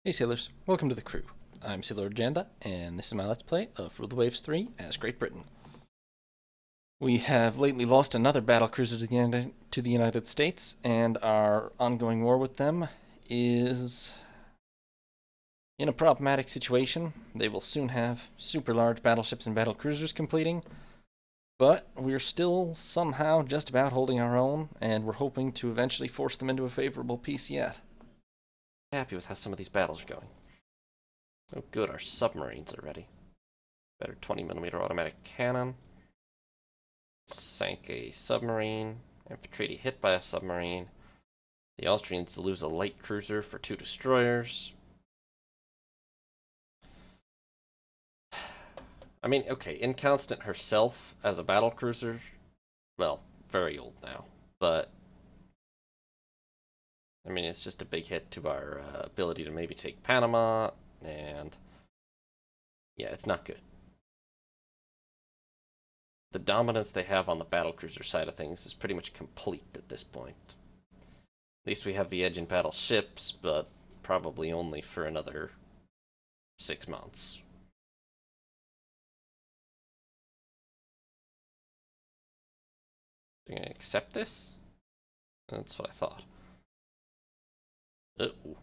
Hey sailors, welcome to the crew. I'm Sailor Agenda, and this is my Let's Play of Rule the Waves 3 as Great Britain. We have lately lost another battlecruiser to the United States, and our ongoing war with them is in a problematic situation. They will soon have super large battleships and battlecruisers completing, but we're still somehow just about holding our own, and we're hoping to eventually force them into a favorable peace yet. Happy with how some of these battles are going. Oh good, our submarines are ready. Better 20mm automatic cannon. Sank a submarine. Infantry hit by a submarine. The Austrians lose a light cruiser for 2 destroyers. I mean, okay, Inconstant herself as a battle cruiser, well, very old now, but I mean, it's just a big hit to our ability to maybe take Panama, and yeah, it's not good. The dominance they have on the battlecruiser side of things is pretty much complete at this point. At least we have the edge in battleships, but probably only for another 6 months. Are you gonna accept this? That's what I thought. Uh-oh.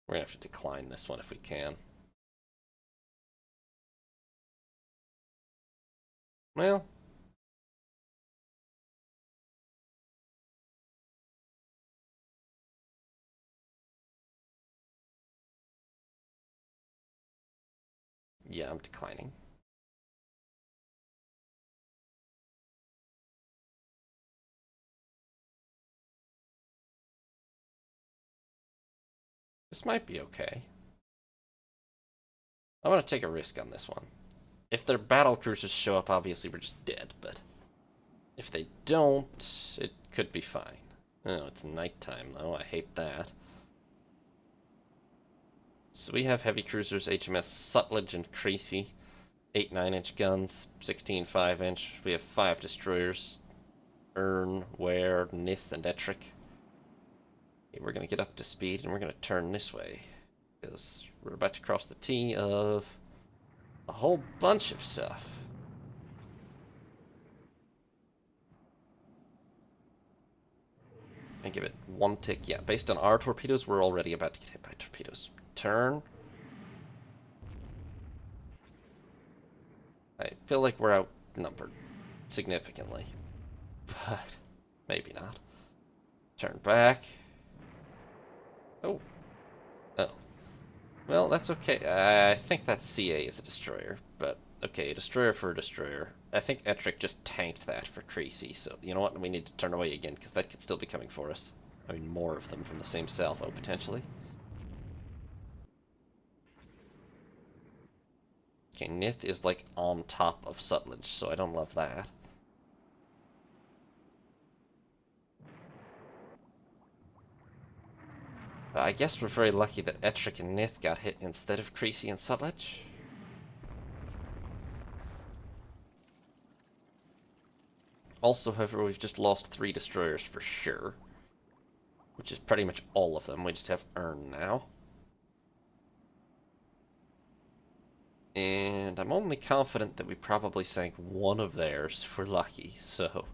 We're gonna have to decline this one if we can. Well, yeah, I'm declining. This might be okay. I want to take a risk on this one. If their battle cruisers show up, obviously we're just dead, but if they don't, it could be fine. Oh, it's nighttime though, I hate that. So we have heavy cruisers, HMS Sutlej and Creasy, 8 9-inch guns, 16 5-inch. We have 5 destroyers, Ern, Ware, Nith, and Ettrick. Okay, we're going to get up to speed and we're going to turn this way, because we're about to cross the T of a whole bunch of stuff. And give it 1 tick. Yeah, based on our torpedoes, we're already about to get hit by torpedoes. Turn. I feel like we're outnumbered significantly, but maybe not. Turn back. Oh. Oh. Well, that's okay. I think that CA is a destroyer, but okay, a destroyer for a destroyer. I think Ettrick just tanked that for Creasy, so you know what? We need to turn away again, because that could still be coming for us. I mean, more of them from the same salvo, potentially. Okay, Nith is like on top of Sutlej, so I don't love that. I guess we're very lucky that Ettrick and Nith got hit instead of Creasy and Sutlej. Also, however, we've just lost 3 destroyers for sure, which is pretty much all of them. We just have Ern now. And I'm only confident that we probably sank 1 of theirs if we're lucky, so...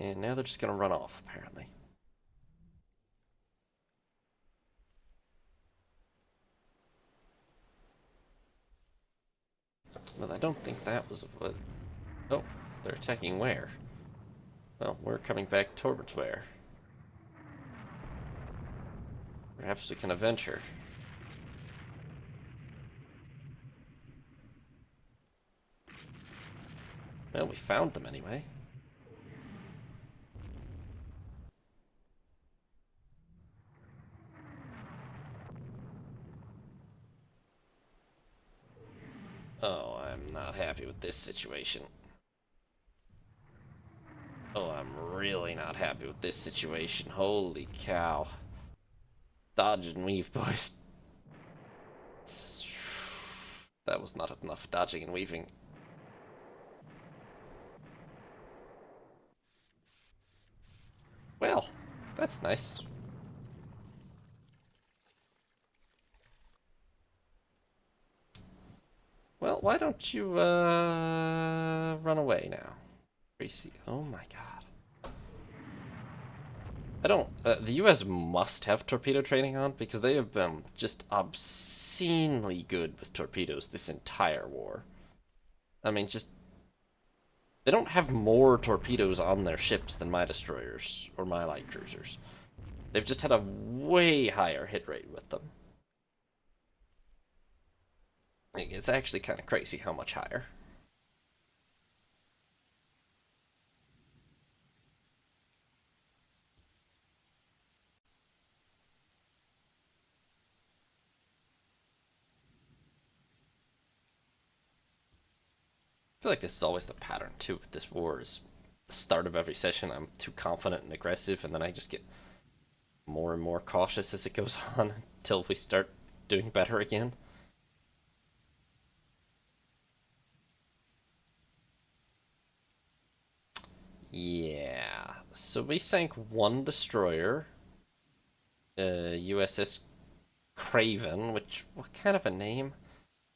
And now they're just gonna run off, apparently. Well, I don't think that was what... Oh, they're attacking where? Well, we're coming back towards where? Perhaps we can avenge her. Well, we found them anyway. Oh, I'm not happy with this situation. Oh, I'm really not happy with this situation. Holy cow. Dodge and weave, boys. That was not enough dodging and weaving. Well, that's nice. Well, why don't you, run away now? Gracie, oh my god. I don't, the US must have torpedo training on, because they have been just obscenely good with torpedoes this entire war. I mean, just, they don't have more torpedoes on their ships than my destroyers, or my light cruisers. They've just had a way higher hit rate with them. It's actually kind of crazy how much higher. I feel like this is always the pattern, too, with this war, is the start of every session, I'm too confident and aggressive, and then I just get more and more cautious as it goes on until we start doing better again. Yeah, so we sank one destroyer, USS Craven, which, what kind of a name?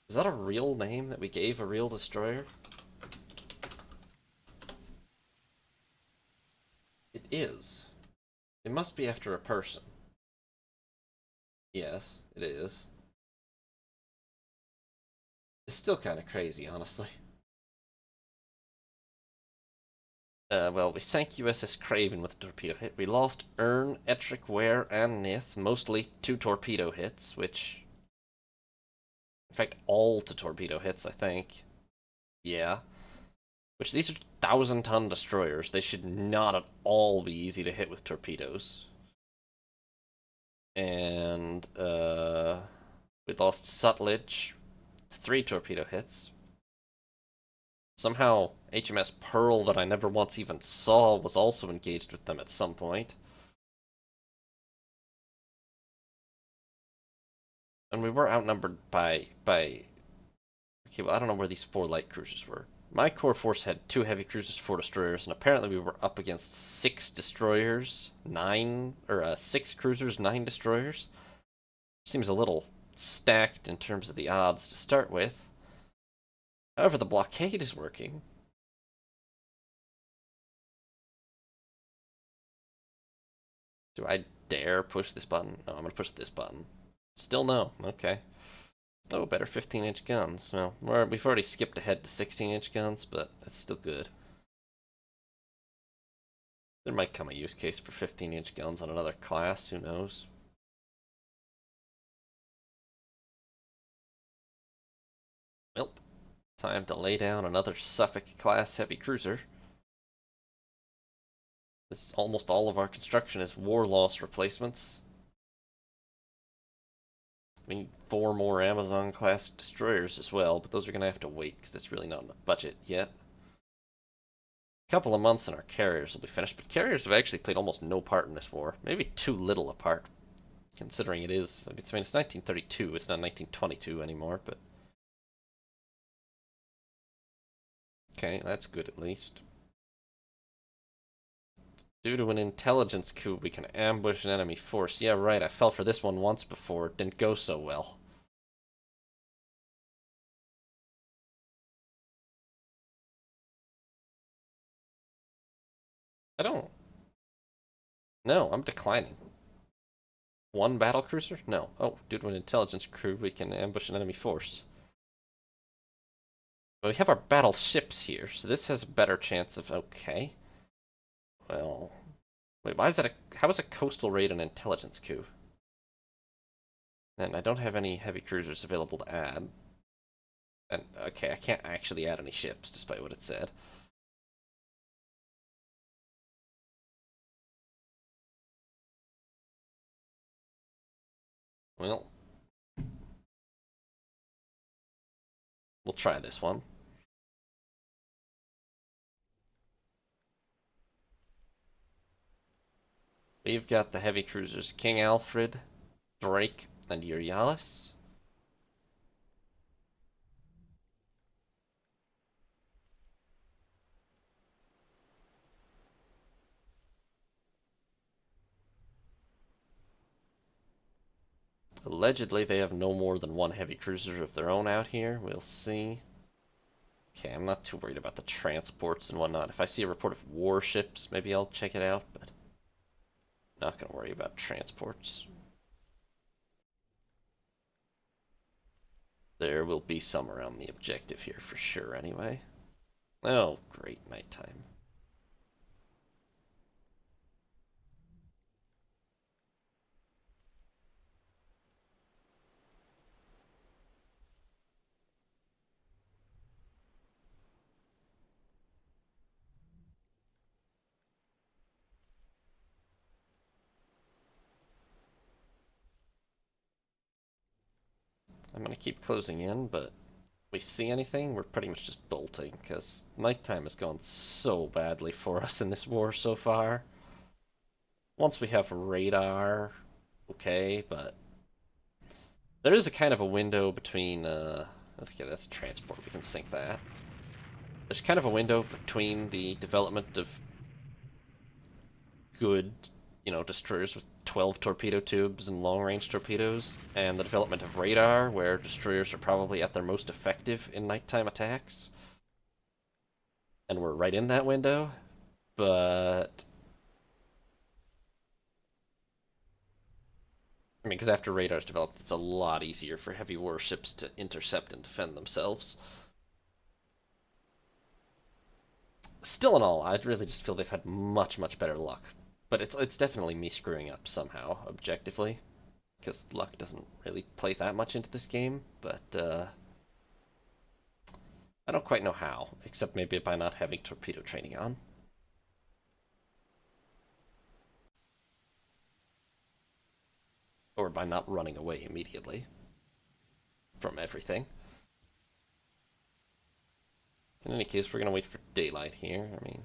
Is that a real name that we gave a real destroyer? It is. It must be after a person. Yes, it is. It's still kind of crazy, honestly. Well, we sank USS Craven with a torpedo hit. We lost Ern, Ettrick, Ware, and Nith, mostly to torpedo hits, which... In fact, all to torpedo hits, I think. Yeah. Which, these are 1,000-ton destroyers. They should not at all be easy to hit with torpedoes. And, we lost Sutlej. 3 torpedo hits. Somehow, HMS Pearl, that I never once even saw, was also engaged with them at some point. And we were outnumbered by... Okay, well, I don't know where these 4 light cruisers were. My core force had 2 heavy cruisers, 4 destroyers, and apparently we were up against 6 destroyers, 6 cruisers, 9 destroyers. Seems a little stacked in terms of the odds to start with. However, the blockade is working. Do I dare push this button? No, I'm gonna push this button. Still no. Okay. Oh, better 15-inch guns. Well, we've already skipped ahead to 16-inch guns, but that's still good. There might come a use case for 15-inch guns on another class, who knows? Well, time to lay down another Suffolk-class heavy cruiser. This almost all of our construction is war loss replacements. We need 4 more Amazon-class destroyers as well, but those are going to have to wait because it's really not in the budget yet. A couple of months and our carriers will be finished, but carriers have actually played almost no part in this war. Maybe too little a part, considering it is... I mean, it's 1932, it's not 1922 anymore, but... Okay, that's good at least. Due to an intelligence coup, we can ambush an enemy force. Yeah, right, I fell for this one once before. It didn't go so well. I don't... No, I'm declining. 1 battlecruiser? No. Oh, due to an intelligence crew, we can ambush an enemy force. But we have our battleships here, so this has a better chance of... Okay. Well... Wait, why is that a... How is a coastal raid an intelligence coup? And I don't have any heavy cruisers available to add. And, okay, I can't actually add any ships, despite what it said. Well... We'll try this one. We've got the heavy cruisers King Alfred, Drake, and Euryalus. Allegedly, they have no more than one heavy cruiser of their own out here. We'll see. Okay, I'm not too worried about the transports and whatnot. If I see a report of warships, maybe I'll check it out, but not gonna worry about transports. There will be some around the objective here for sure anyway. Oh, great, nighttime. I'm gonna keep closing in, but if we see anything, we're pretty much just bolting, because nighttime has gone so badly for us in this war so far. Once we have radar, okay, but there is a kind of a window between, okay, that's transport, we can sink that. There's kind of a window between the development of good, destroyers with 12 torpedo tubes and long-range torpedoes, and the development of radar, where destroyers are probably at their most effective in nighttime attacks. And we're right in that window, but I mean, because after radar's developed, it's a lot easier for heavy warships to intercept and defend themselves. Still in all, I'd really just feel they've had much, much better luck. But it's definitely me screwing up somehow, objectively. Because luck doesn't really play that much into this game, but I don't quite know how, except maybe by not having torpedo training on. Or by not running away immediately from everything. In any case, we're going to wait for daylight here. I mean,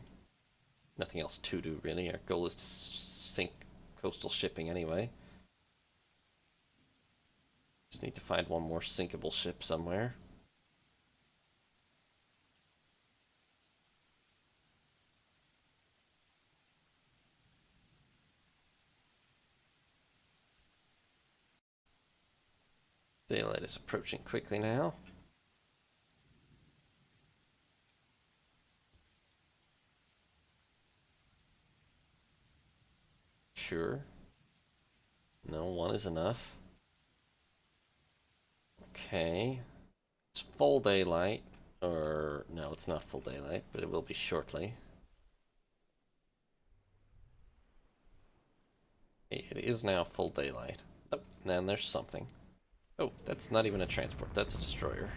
nothing else to do, really. Our goal is to sink coastal shipping anyway. Just need to find one more sinkable ship somewhere. Daylight is approaching quickly now. Sure. No, one is enough. Okay. It's full daylight. Or, no, it's not full daylight, but it will be shortly. It is now full daylight. Oh, and there's something. Oh, that's not even a transport. That's a destroyer.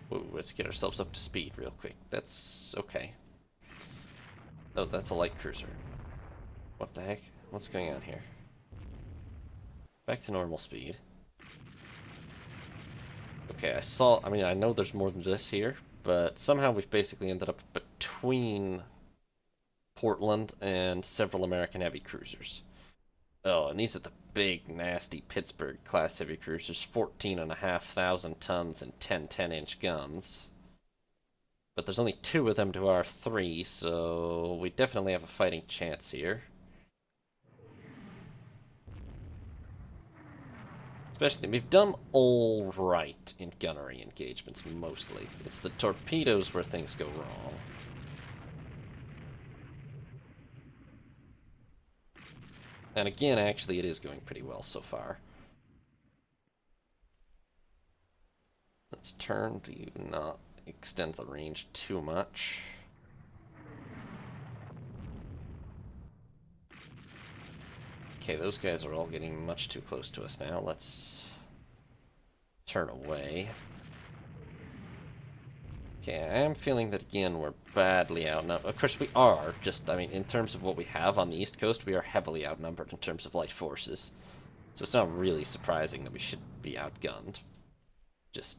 Whoa, let's get ourselves up to speed real quick. That's okay. Oh, that's a light cruiser. What the heck? What's going on here? Back to normal speed. Okay, I know there's more than this here, but somehow we've basically ended up between Portland and several American heavy cruisers. Oh, and these are the big, nasty Pittsburgh-class heavy cruisers, 14,500 tons and 10 10-inch guns. But there's only 2 of them to our 3, so we definitely have a fighting chance here. Especially, we've done all right in gunnery engagements, mostly. It's the torpedoes where things go wrong. And again, actually, it is going pretty well so far. Let's turn to not extend the range too much. Okay, those guys are all getting much too close to us now. Let's turn away. Okay, I am feeling that, again, we're badly outnumbered. Of course, we are. Just, I mean, in terms of what we have on the East Coast, we are heavily outnumbered in terms of light forces. So it's not really surprising that we should be outgunned. Just...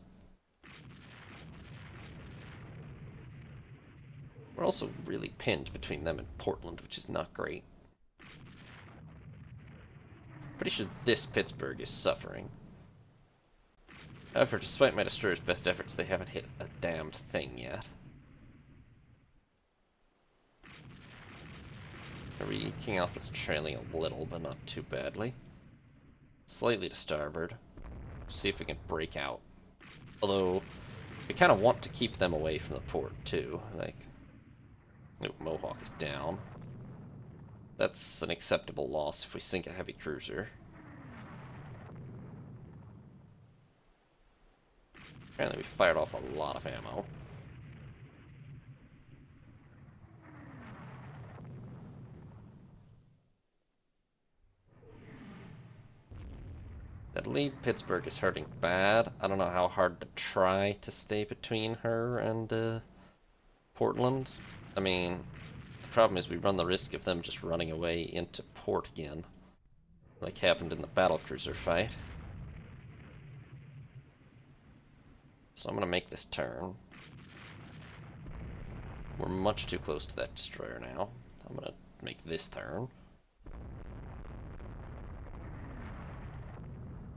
We're also really pinned between them and Portland, which is not great. Pretty sure this Pittsburgh is suffering. However, despite my destroyer's best efforts, they haven't hit a damned thing yet. King Alfred's trailing a little, but not too badly. Slightly to starboard. See if we can break out. Although, we kind of want to keep them away from the port, too. Like, ooh, Mohawk is down. That's an acceptable loss if we sink a heavy cruiser. Apparently we fired off a lot of ammo. That lead Pittsburgh is hurting bad. I don't know how hard to try to stay between her and Portland. I mean, the problem is we run the risk of them just running away into port again, like happened in the battlecruiser fight. So I'm going to make this turn. We're much too close to that destroyer now. I'm going to make this turn.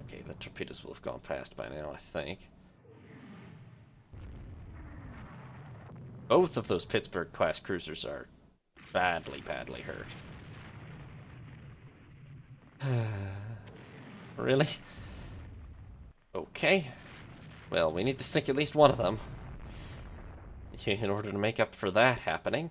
Okay, the torpedoes will have gone past by now, I think. Both of those Pittsburgh-class cruisers are badly, badly hurt. Really? Okay. Well, we need to sink at least one of them in order to make up for that happening.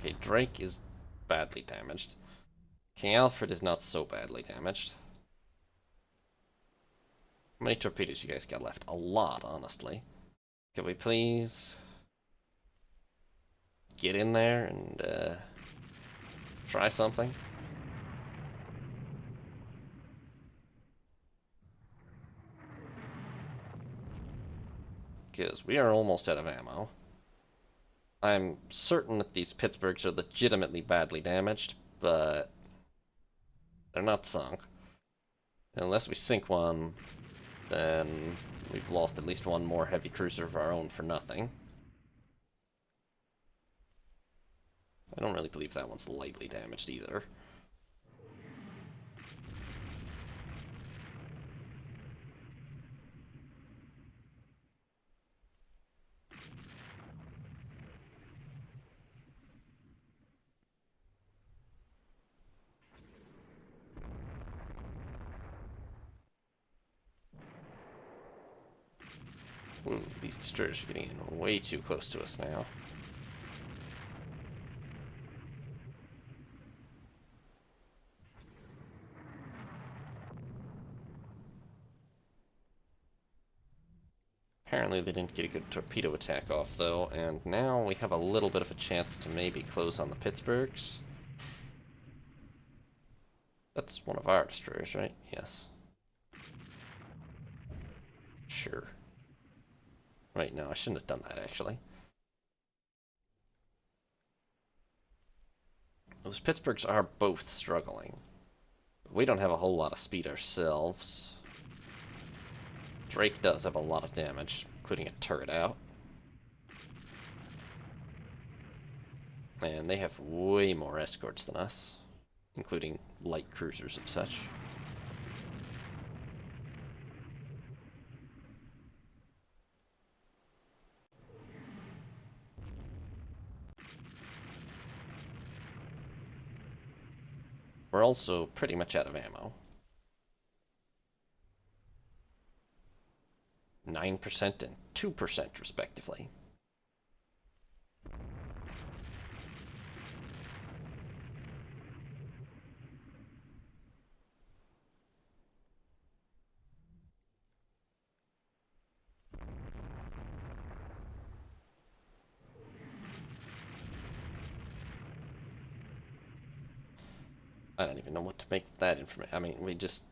Okay, Drake is badly damaged. King Alfred is not so badly damaged. How many torpedoes you guys got left? A lot, honestly. Could we please get in there and try something? Because we are almost out of ammo. I'm certain that these Pittsburghs are legitimately badly damaged, but they're not sunk. Unless we sink one, then we've lost at least one more heavy cruiser of our own for nothing. I don't really believe that one's lightly damaged either. Ooh, these destroyers are getting in way too close to us now. Apparently they didn't get a good torpedo attack off, though, and now we have a little bit of a chance to maybe close on the Pittsburghs. That's one of our destroyers, right? Yes. Sure. Right, no, I shouldn't have done that, actually. Those Pittsburghs are both struggling. We don't have a whole lot of speed ourselves. Drake does have a lot of damage, including a turret out. And they have way more escorts than us, including light cruisers and such. We're also pretty much out of ammo. 9% and 2% respectively. I don't even know what to make of that information. I mean, we just...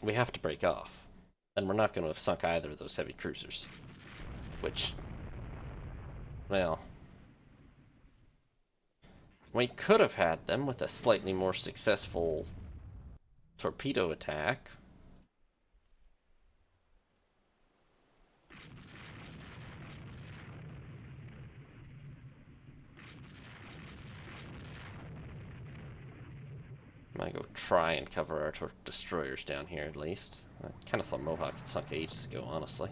we have to break off. And we're not going to have sunk either of those heavy cruisers. Which, well, we could have had them with a slightly more successful torpedo attack. I'm gonna go try and cover our destroyers down here at least. I kind of thought Mohawk had sunk ages ago, honestly.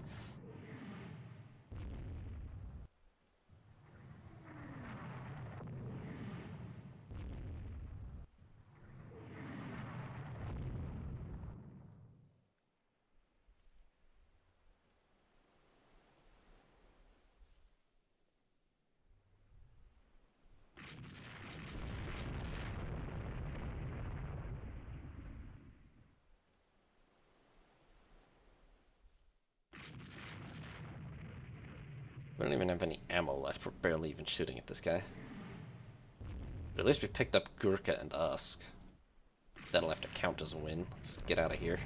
We don't even have any ammo left. We're barely even shooting at this guy. But at least we picked up Gurkha and Usk. That'll have to count as a win. Let's get out of here.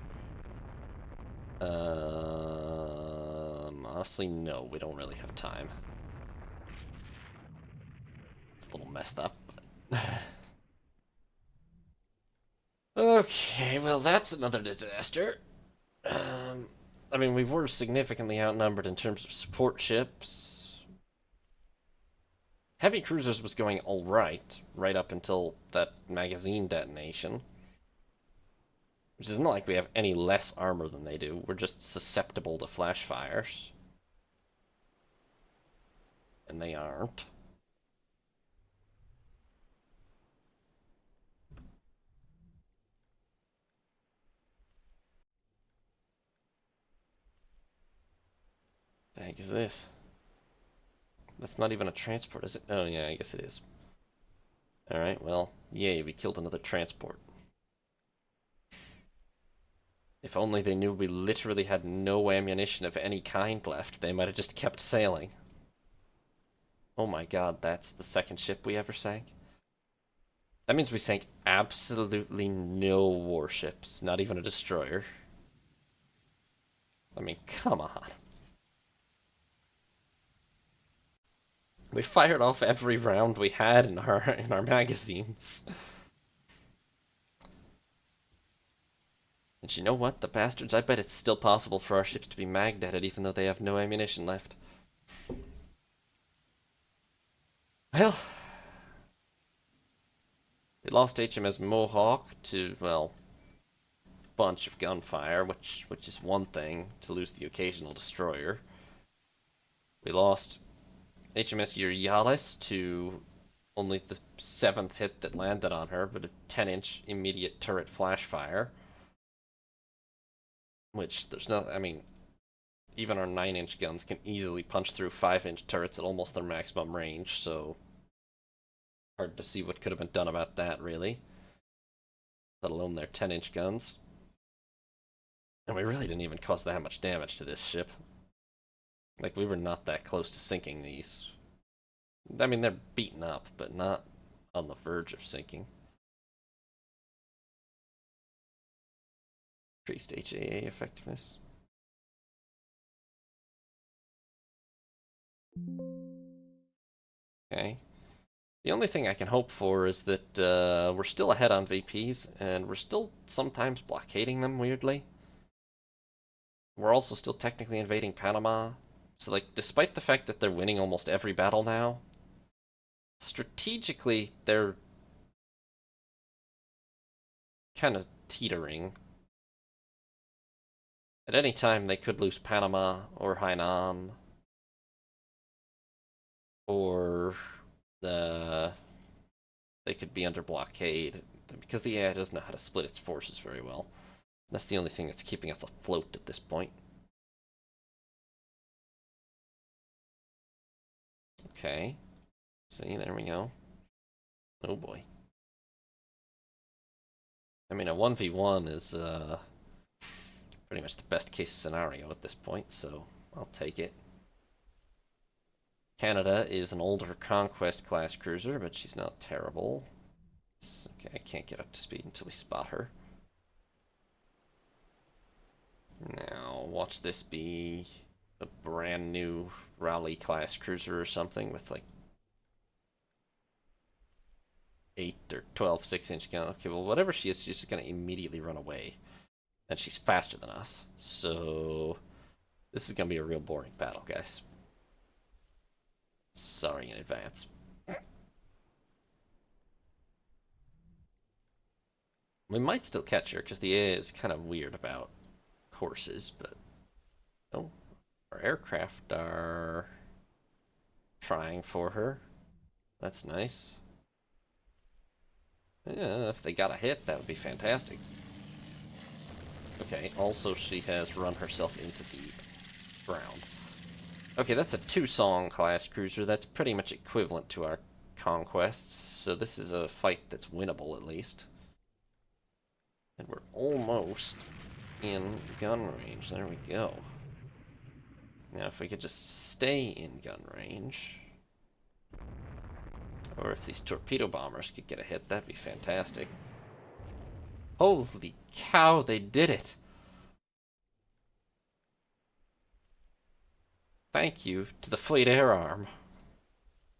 Honestly, no, we don't really have time. It's a little messed up. Okay, well, that's another disaster. I mean, we were significantly outnumbered in terms of support ships. Heavy cruisers was going alright, right up until that magazine detonation. Which isn't like we have any less armor than they do, we're just susceptible to flash fires. And they aren't. The heck is this? That's not even a transport, is it? Oh yeah, I guess it is. Alright, well, yay, we killed another transport. If only they knew we literally had no ammunition of any kind left, they might have just kept sailing. Oh my god, that's the second ship we ever sank? That means we sank absolutely no warships, not even a destroyer. I mean, come on. We fired off every round we had in our magazines. And you know what, the bastards, I bet it's still possible for our ships to be mag-netted even though they have no ammunition left. Well, we lost HMS Mohawk to, well, a bunch of gunfire, which is one thing, to lose the occasional destroyer. We lost HMS Euryalus to only the 7th hit that landed on her, but a 10-inch immediate turret flash fire. Which, there's no, I mean, even our 9-inch guns can easily punch through 5-inch turrets at almost their maximum range, so hard to see what could have been done about that, really. Let alone their 10-inch guns. And we really didn't even cause that much damage to this ship. Like, we were not that close to sinking these. I mean, they're beaten up, but not on the verge of sinking. Increased HAA effectiveness. Okay. The only thing I can hope for is that we're still ahead on VPs, and we're still sometimes blockading them, weirdly. We're also still technically invading Panama. So, like, despite the fact that they're winning almost every battle now, strategically, they're kind of teetering. At any time, they could lose Panama or Hainan, or they could be under blockade, because the AI doesn't know how to split its forces very well. That's the only thing that's keeping us afloat at this point. Okay. See, there we go. Oh boy. I mean, a 1v1 is pretty much the best case scenario at this point, so I'll take it. Canada is an older Conquest class cruiser, but she's not terrible. Okay, I can't get up to speed until we spot her. watch this be a brand new Raleigh class cruiser or something with like 8 or 12 6-inch gun. Okay, well, whatever she is, she's just going to immediately run away. And she's faster than us. So this is going to be a real boring battle, guys. Sorry in advance. We might still catch her, because the AI is kind of weird about horses, but... Oh, our aircraft are trying for her. That's nice. Yeah, if they got a hit, that would be fantastic. Okay, also she has run herself into the ground. Okay, that's a 2-song class cruiser. That's pretty much equivalent to our conquests, so this is a fight that's winnable, at least. And we're almost in gun range. There we go. Now, if we could just stay in gun range, or if these torpedo bombers could get a hit, that'd be fantastic. Holy cow, they did it! Thank you to the Fleet Air Arm.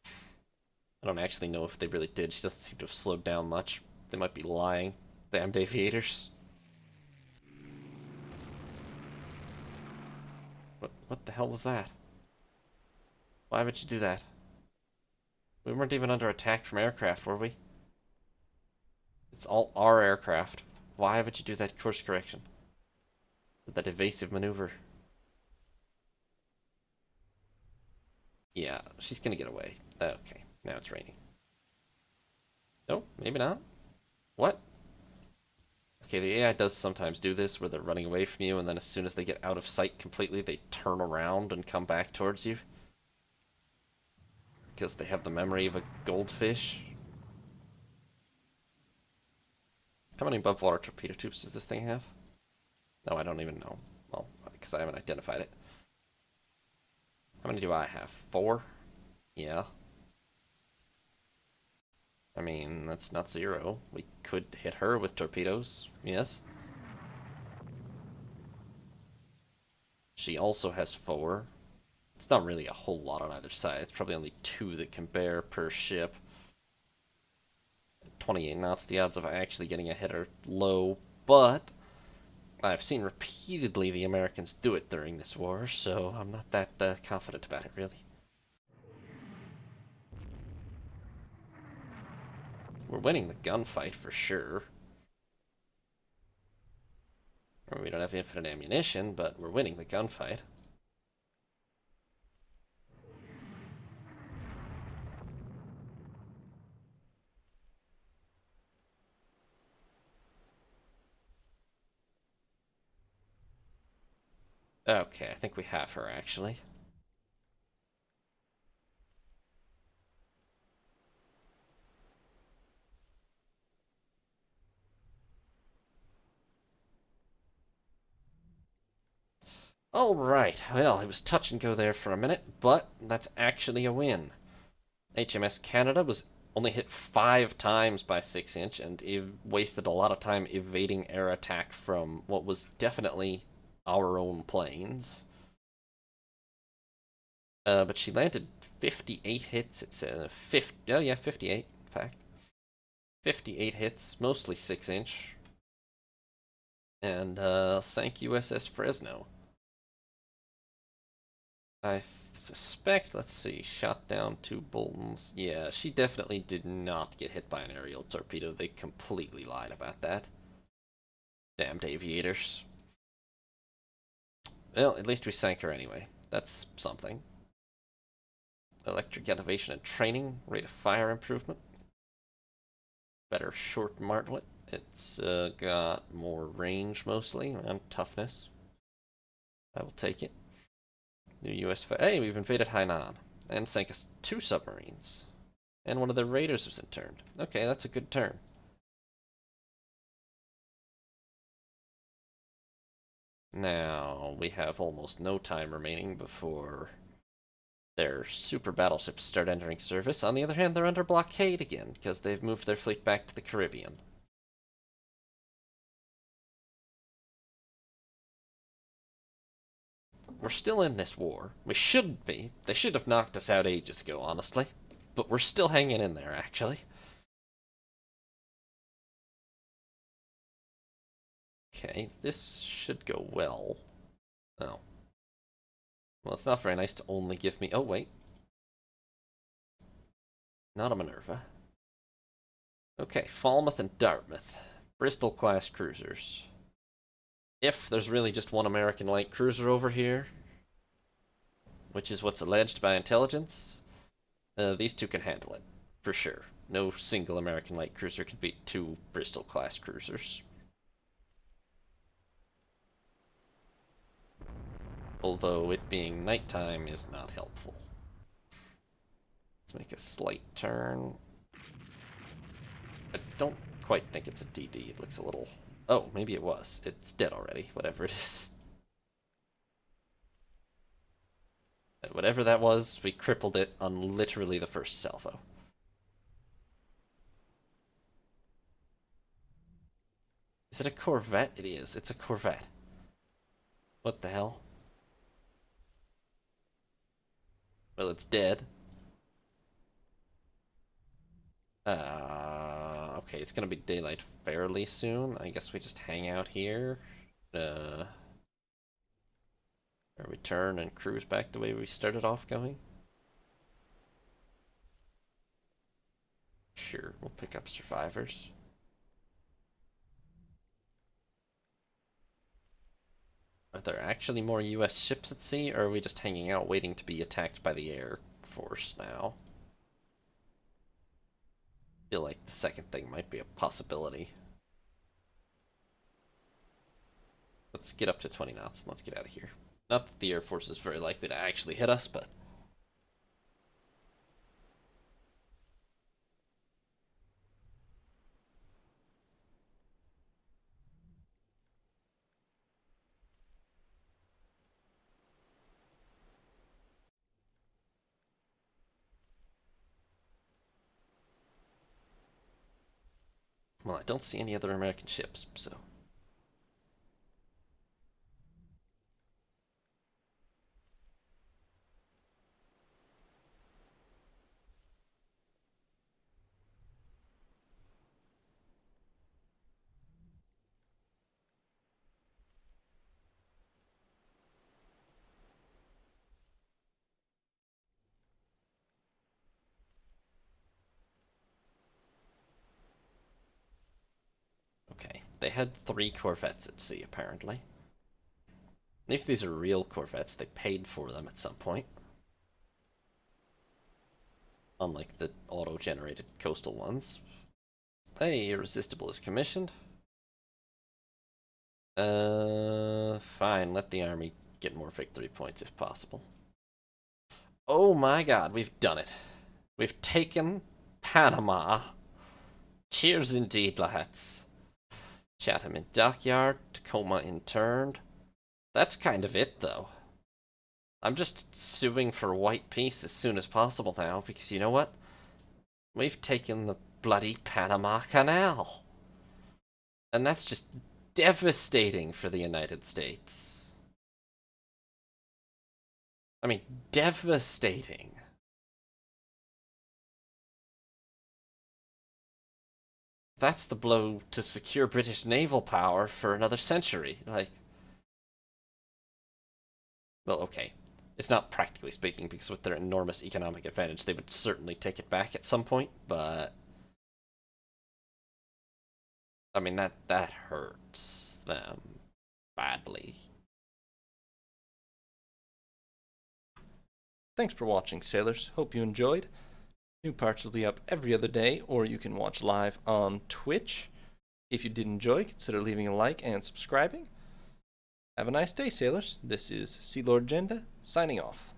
I don't actually know if they really did. She doesn't seem to have slowed down much. They might be lying. Damned aviators. What the hell was that? Why would you do that? We weren't even under attack from aircraft, were we? It's all our aircraft. Why would you do that course correction? That evasive maneuver. Yeah, she's gonna get away. Okay, now it's raining. No, maybe not. What? Okay, the AI does sometimes do this, where they're running away from you, and then as soon as they get out of sight completely, they turn around and come back towards you. Because they have the memory of a goldfish. How many above water torpedo tubes does this thing have? No, I don't even know. Well, because I haven't identified it. How many do I have? 4? Yeah. I mean, that's not 0. We could hit her with torpedoes. Yes. She also has 4. It's not really a whole lot on either side. It's probably only 2 that can bear per ship. 28 knots, the odds of actually getting a hit are low, but I've seen repeatedly the Americans do it during this war, so I'm not that confident about it, really. We're winning the gunfight for sure. We don't have infinite ammunition, but we're winning the gunfight. Okay, I think we have her, actually. Alright, well, it was touch and go there for a minute, but that's actually a win. HMS Canada was only hit 5 times by 6-inch and wasted a lot of time evading air attack from what was definitely our own planes. But she landed 58 hits, it says. 58, in fact. 58 hits, mostly 6-inch. And sank USS Fresno. I suspect, let's see, shot down 2 Boltons. Yeah, she definitely did not get hit by an aerial torpedo. They completely lied about that. Damned aviators. Well, at least we sank her anyway. That's something. Electric elevation and training, rate of fire improvement. Better short martlet. It's got more range mostly, and toughness. I will take it. New US... Hey, we've invaded Hainan. And sank us 2 submarines. And one of their raiders was interned. Okay, that's a good turn. Now, we have almost no time remaining before their super battleships start entering service. On the other hand, they're under blockade again, because they've moved their fleet back to the Caribbean. We're still in this war. We shouldn't be. They should have knocked us out ages ago, honestly. But we're still hanging in there, actually. Okay, this should go well. Oh. Well, it's not very nice to only give me... Oh, wait. Not a Minerva. Okay, Falmouth and Dartmouth. Bristol-class cruisers. If there's really just one American light cruiser over here, which is what's alleged by intelligence, these two can handle it, for sure. No single American light cruiser could beat two Bristol-class cruisers. Although it being nighttime is not helpful. Let's make a slight turn. I don't quite think it's a DD. It looks a little... Oh, maybe it was. It's dead already, whatever it is. Whatever that was, we crippled it on literally the first salvo. Is it a Corvette? It is. It's a Corvette. What the hell? Well, it's dead. Okay, it's gonna be daylight fairly soon. I guess we just hang out here. Or we turn and cruise back the way we started off going. Sure, we'll pick up survivors. Are there actually more US ships at sea, or are we just hanging out waiting to be attacked by the Air Force now? I feel like the second thing might be a possibility. Let's get up to 20 knots and let's get out of here. Not that the Air Force is very likely to actually hit us, but... Well, I don't see any other American ships, so... Okay, they had 3 Corvettes at sea, apparently. At least these are real Corvettes. They paid for them at some point. Unlike the auto-generated coastal ones. Hey, Irresistible is commissioned. Fine, let the army get more victory points if possible. Oh my god, we've done it. We've taken Panama. Cheers indeed, lads. Chatham in dockyard, Tacoma interned. That's kind of it, though. I'm just suing for white peace as soon as possible now, because you know what? We've taken the bloody Panama Canal. And that's just devastating for the United States. I mean, devastating. That's the blow to secure British naval power for another century. Like, well, okay. It's not practically speaking, because with their enormous economic advantage, they would certainly take it back at some point, but... I mean, that hurts them badly. Thanks for watching, sailors. Hope you enjoyed. New parts will be up every other day, or you can watch live on Twitch. If you did enjoy, consider leaving a like and subscribing. Have a nice day, sailors. This is Sea Lord Jenda, signing off.